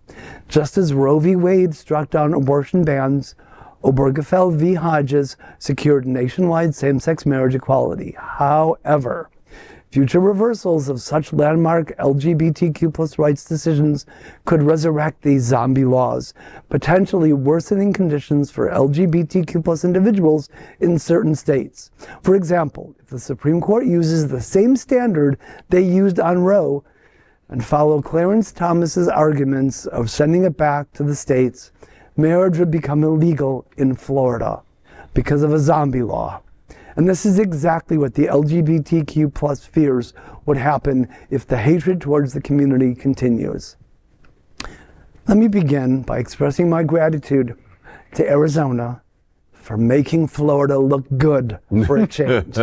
Speaker 5: Just as Roe v. Wade struck down abortion bans, Obergefell v. Hodges secured nationwide same-sex marriage equality. However, future reversals of such landmark LGBTQ plus rights decisions could resurrect these zombie laws, potentially worsening conditions for LGBTQ plus individuals in certain states. For example, if the Supreme Court uses the same standard they used on Roe and follow Clarence Thomas's arguments of sending it back to the states, marriage would become illegal in Florida because of a zombie law. And this is exactly what the LGBTQ plus fears would happen if the hatred towards the community continues. Let me begin by expressing my gratitude to Arizona for making Florida look good for a change.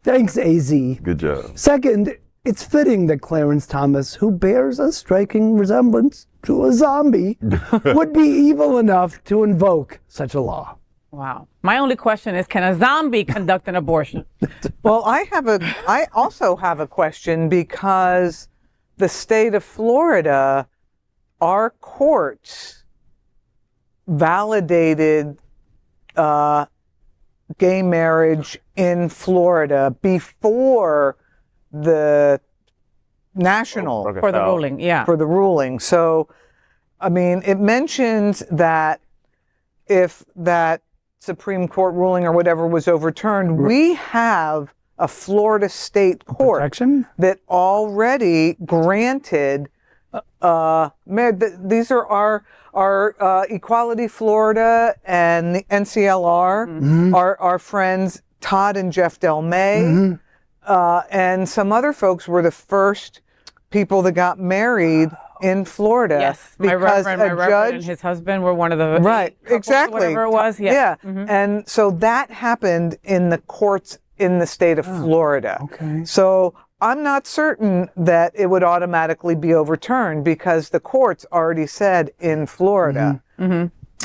Speaker 5: Thanks, AZ.
Speaker 3: Good job.
Speaker 5: Second, it's fitting that Clarence Thomas, who bears a striking resemblance to a zombie, would be evil enough to invoke such a law.
Speaker 1: Wow. My only question is, can a zombie conduct an abortion?
Speaker 2: Well, I also have a question, because the state of Florida, our courts validated gay marriage in Florida before the national
Speaker 1: For the ruling, yeah.
Speaker 2: for the ruling. So, I mean, it mentions that if that Supreme Court ruling or whatever was overturned, we have a Florida state court that already granted these are our Equality Florida and the NCLR, our friends Todd and Jeff Del May, and some other folks were the first people that got married in Florida.
Speaker 1: Yes, my reverend and his husband were one of the
Speaker 2: exactly,
Speaker 1: whatever it was. Yeah,
Speaker 2: and so that happened in the courts in the state of Florida. Okay, so I'm not certain that it would automatically be overturned, because the courts already said in Florida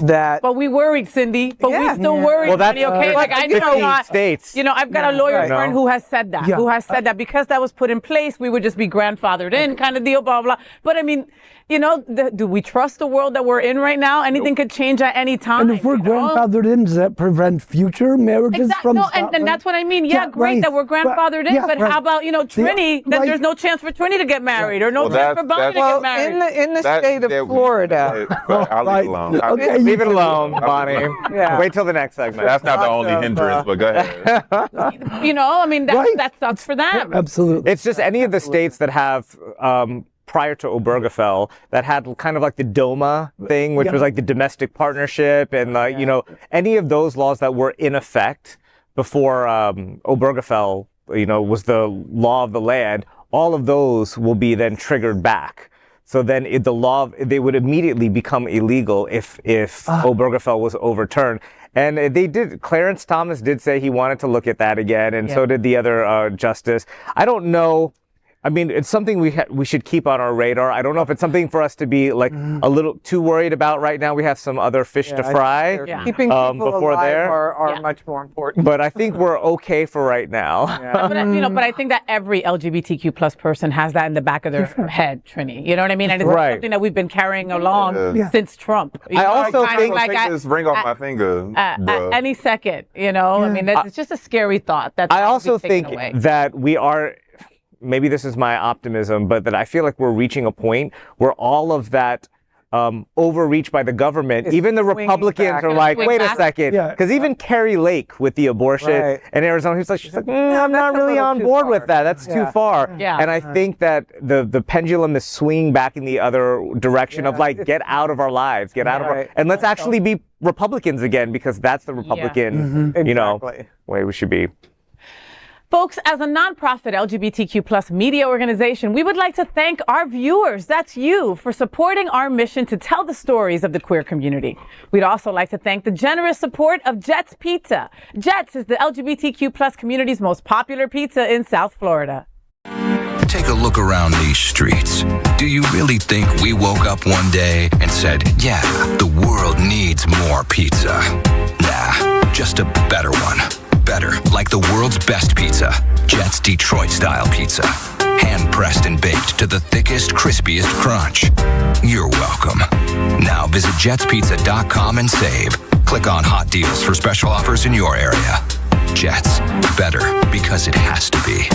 Speaker 2: that.
Speaker 1: But we worried, Cindy. But we still worried.
Speaker 4: Well, that's
Speaker 1: okay. Like I know,
Speaker 4: states.
Speaker 1: You know, I've got a lawyer friend who has said that. Who has said that because that was put in place, we would just be grandfathered in, kind of deal, blah blah. But I mean, you know, do we trust the world that we're in right now? Anything could change at any time.
Speaker 5: And if we're grandfathered in, does that prevent future marriages from?
Speaker 1: No, and that's what I mean. Yeah, great that we're grandfathered in, but how about, you know, Trini? Then there's no chance for Trini to get married, or no chance for Bonnie to get married.
Speaker 2: In the state of Florida.
Speaker 3: I'll leave it alone.
Speaker 5: Okay,
Speaker 4: leave it alone, Bonnie. Wait till the next segment.
Speaker 3: That's not the only hindrance, but go ahead.
Speaker 1: You know, I mean, that sucks for them.
Speaker 5: Absolutely.
Speaker 4: It's just any of the states that have, prior to Obergefell, that had kind of like the DOMA thing, which was like the domestic partnership, and you know, any of those laws that were in effect before Obergefell, you know, was the law of the land. All of those will be then triggered back. So then they would immediately become illegal if Obergefell was overturned. And Clarence Thomas did say he wanted to look at that again, and so did the other justice. I don't know. I mean, it's something we should keep on our radar. I don't know if it's something for us to be like a little too worried about right now. We have some other fish to fry.
Speaker 2: Keeping people
Speaker 4: before
Speaker 2: alive
Speaker 4: there
Speaker 2: are much more important.
Speaker 4: But I think we're okay for right now.
Speaker 1: But, you know, but I think that every LGBTQ plus person has that in the back of their head, Trini. You know what I mean? And it's something that we've been carrying along since Trump.
Speaker 4: I also think
Speaker 3: take this ring off my finger.
Speaker 1: Any second, you know. I mean, it's just a scary thought.
Speaker 4: I also think that we are. Maybe this is my optimism, but that I feel like we're reaching a point where all of that overreach by the government, even the Republicans are like, wait a second, because even Carrie Lake with the abortion in Arizona, she's like, I'm not really on board with that. That's too far. And I think that the pendulum is swinging back in the other direction of like, get out of our lives, get out of our, and let's actually be Republicans again, because that's the Republican, you know, way we should be.
Speaker 1: Folks, as a nonprofit LGBTQ plus media organization, we would like to thank our viewers, that's you, for supporting our mission to tell the stories of the queer community. We'd also like to thank the generous support of Jets Pizza. Jets is the LGBTQ plus community's most popular pizza in South Florida.
Speaker 18: Take a look around these streets. Do you really think we woke up one day and said, yeah, the world needs more pizza? Nah, just a better one. Better, like the world's best pizza, Jet's Detroit-style pizza. Hand-pressed and baked to the thickest, crispiest crunch. You're welcome. Now visit jetspizza.com and save. Click on hot deals for special offers in your area. Jets, better because it has to be.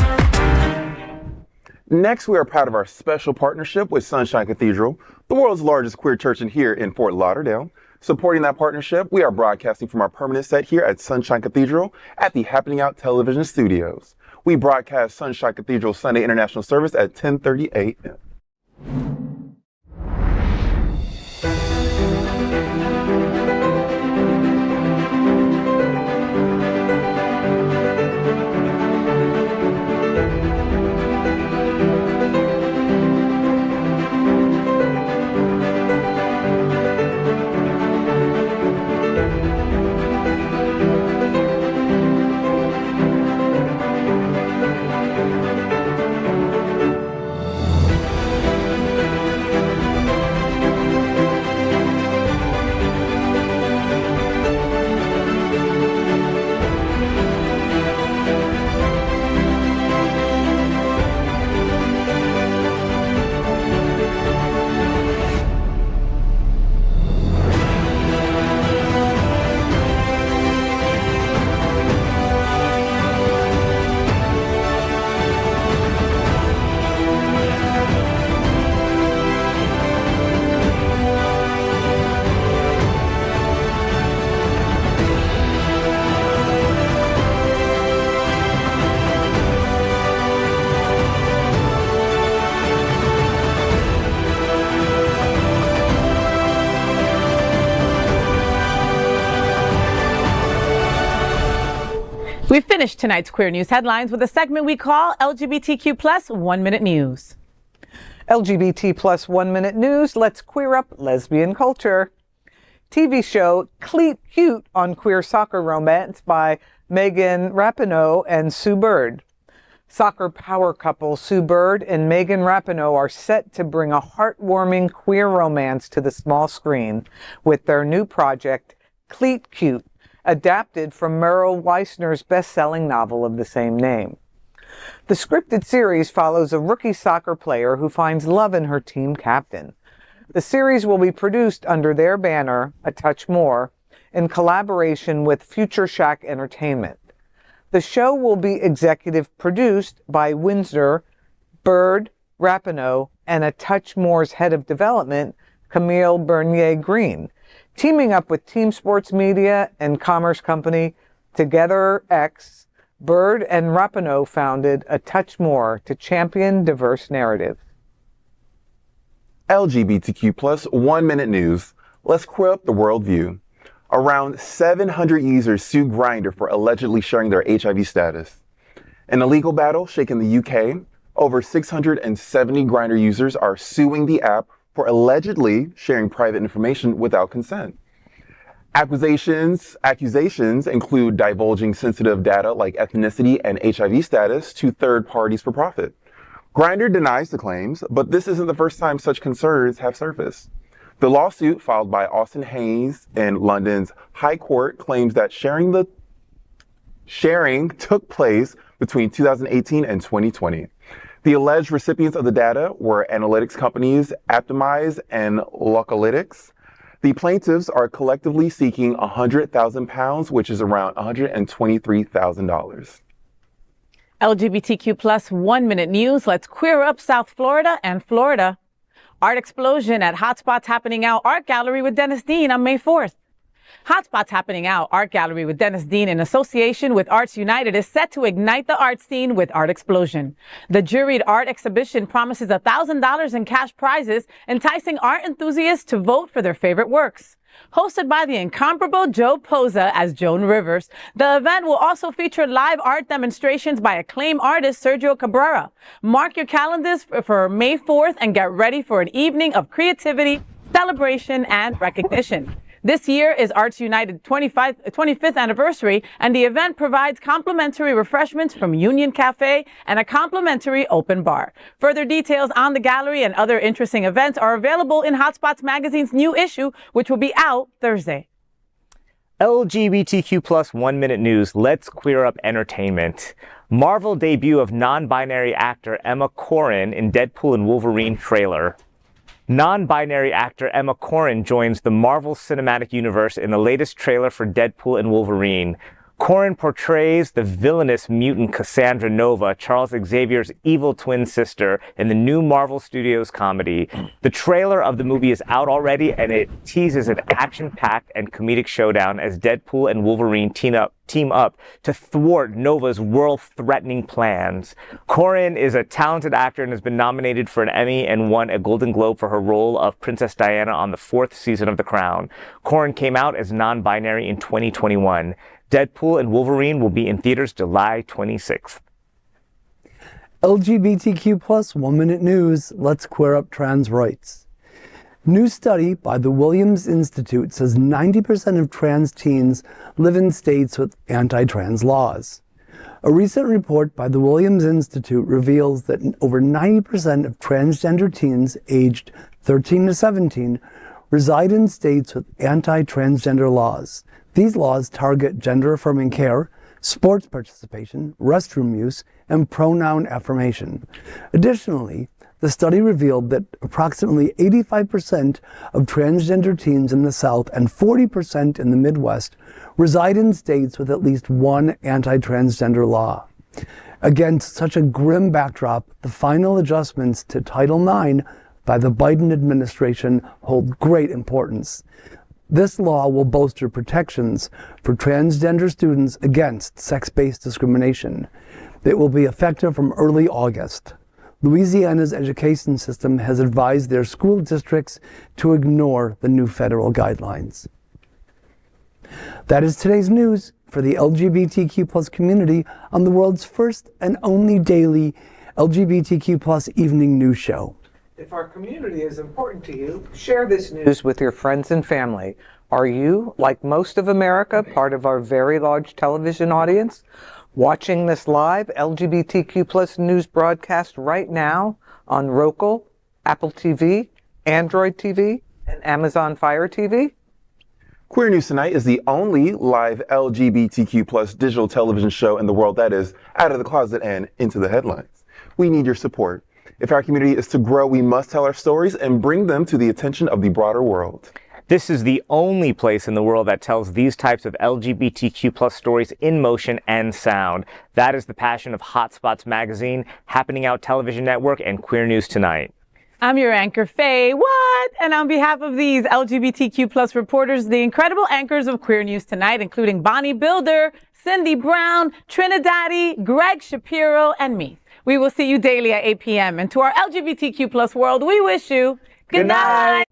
Speaker 3: Next, we are proud of our special partnership with Sunshine Cathedral, the world's largest queer church here in Fort Lauderdale. Supporting that partnership, we are broadcasting from our permanent set here at Sunshine Cathedral at the Happening Out Television Studios. We broadcast Sunshine Cathedral Sunday International Service at 10:30 a.m.
Speaker 1: We finished tonight's Queer News headlines with a segment we call LGBTQ plus 1 Minute News.
Speaker 2: LGBT plus 1 Minute News. Let's queer up lesbian culture. TV show Cleat Cute on queer soccer romance by Megan Rapinoe and Sue Bird. Soccer power couple Sue Bird and Megan Rapinoe are set to bring a heartwarming queer romance to the small screen with their new project, Cleat Cute, adapted from Merrill Weissner's best-selling novel of the same name. The scripted series follows a rookie soccer player who finds love in her team captain. The series will be produced under their banner, A Touch More, in collaboration with Future Shack Entertainment. The show will be executive produced by Windsor, Bird, Rapinoe, and A Touch More's head of development, Camille Bernier-Green, teaming up with Team Sports Media and commerce company Together X. Bird and Rapinoe founded A Touch More to champion diverse narratives.
Speaker 3: LGBTQ plus 1 Minute News. Let's queer up the worldview. Around 700 users sue Grindr for allegedly sharing their HIV status. In a legal battle shaking the UK, over 670 Grindr users are suing the app for allegedly sharing private information without consent. Accusations include divulging sensitive data like ethnicity and HIV status to third parties for profit. Grindr denies the claims, but this isn't the first time such concerns have surfaced. The lawsuit filed by Austin Hayes in London's High Court claims that sharing took place between 2018 and 2020. The alleged recipients of the data were analytics companies Aptimize and Localytics. The plaintiffs are collectively seeking £100,000, which is around $123,000.
Speaker 1: LGBTQ plus 1 Minute News. Let's queer up South Florida and Florida. Art explosion at HOTspots Happening Out Art Gallery with Dennis Dean on May 4th. HOTspots Happening Out Art Gallery with Dennis Dean in association with Arts United is set to ignite the art scene with Art Explosion. The juried art exhibition promises $1,000 in cash prizes, enticing art enthusiasts to vote for their favorite works. Hosted by the incomparable Joe Poza as Joan Rivers, the event will also feature live art demonstrations by acclaimed artist Sergio Cabrera. Mark your calendars for May 4th and get ready for an evening of creativity, celebration, and recognition. This year is Arts United's 25th anniversary, and the event provides complimentary refreshments from Union Cafe and a complimentary open bar. Further details on the gallery and other interesting events are available in HOTspots magazine's new issue, which will be out Thursday.
Speaker 4: LGBTQ plus 1 Minute News. Let's queer up entertainment. Marvel debut of non-binary actor Emma Corrin in Deadpool and Wolverine trailer. Non-binary actor Emma Corrin joins the Marvel Cinematic Universe in the latest trailer for Deadpool and Wolverine. Corrin portrays the villainous mutant Cassandra Nova, Charles Xavier's evil twin sister, in the new Marvel Studios comedy. The trailer of the movie is out already, and it teases an action-packed and comedic showdown as Deadpool and Wolverine team up to thwart Nova's world-threatening plans. Corrin is a talented actor and has been nominated for an Emmy and won a Golden Globe for her role of Princess Diana on the 4th season of The Crown. Corrin came out as non-binary in 2021. Deadpool and Wolverine will be in theaters July 26th.
Speaker 5: LGBTQ plus 1 Minute News. Let's queer up trans rights. New study by the Williams Institute says 90% of trans teens live in states with anti-trans laws. A recent report by the Williams Institute reveals that over 90% of transgender teens aged 13 to 17 reside in states with anti-transgender laws. These laws target gender-affirming care, sports participation, restroom use, and pronoun affirmation. Additionally, the study revealed that approximately 85% of transgender teens in the South and 40% in the Midwest reside in states with at least one anti-transgender law. Against such a grim backdrop, the final adjustments to Title IX by the Biden administration hold great importance. This law will bolster protections for transgender students against sex-based discrimination. It will be effective from early August. Louisiana's education system has advised their school districts to ignore the new federal guidelines. That is today's news. for the LGBTQ plus community on the world's first and only daily LGBTQ plus evening news show.
Speaker 2: If our community is important to you, share this news with your friends and family. Are you, like most of America, part of our very large television audience, watching this live LGBTQ plus news broadcast right now on Roku, Apple TV, Android TV, and Amazon Fire TV?
Speaker 3: Queer News Tonight is the only live LGBTQ plus digital television show in the world that is out of the closet and into the headlines. We need your support. If our community is to grow, we must tell our stories and bring them to the attention of the broader world.
Speaker 4: This is the only place in the world that tells these types of LGBTQ plus stories in motion and sound. That is the passion of HOTspots magazine, Happening Out Television Network, and Queer News Tonight.
Speaker 1: I'm your anchor, FayWhat, and on behalf of these LGBTQ plus reporters, the incredible anchors of Queer News Tonight, including Bonnie Builder, Cindy Brown, TriniDaddy, Gregg Shapiro, and me. We will see you daily at 8 p.m. And to our LGBTQ plus world, we wish you good night.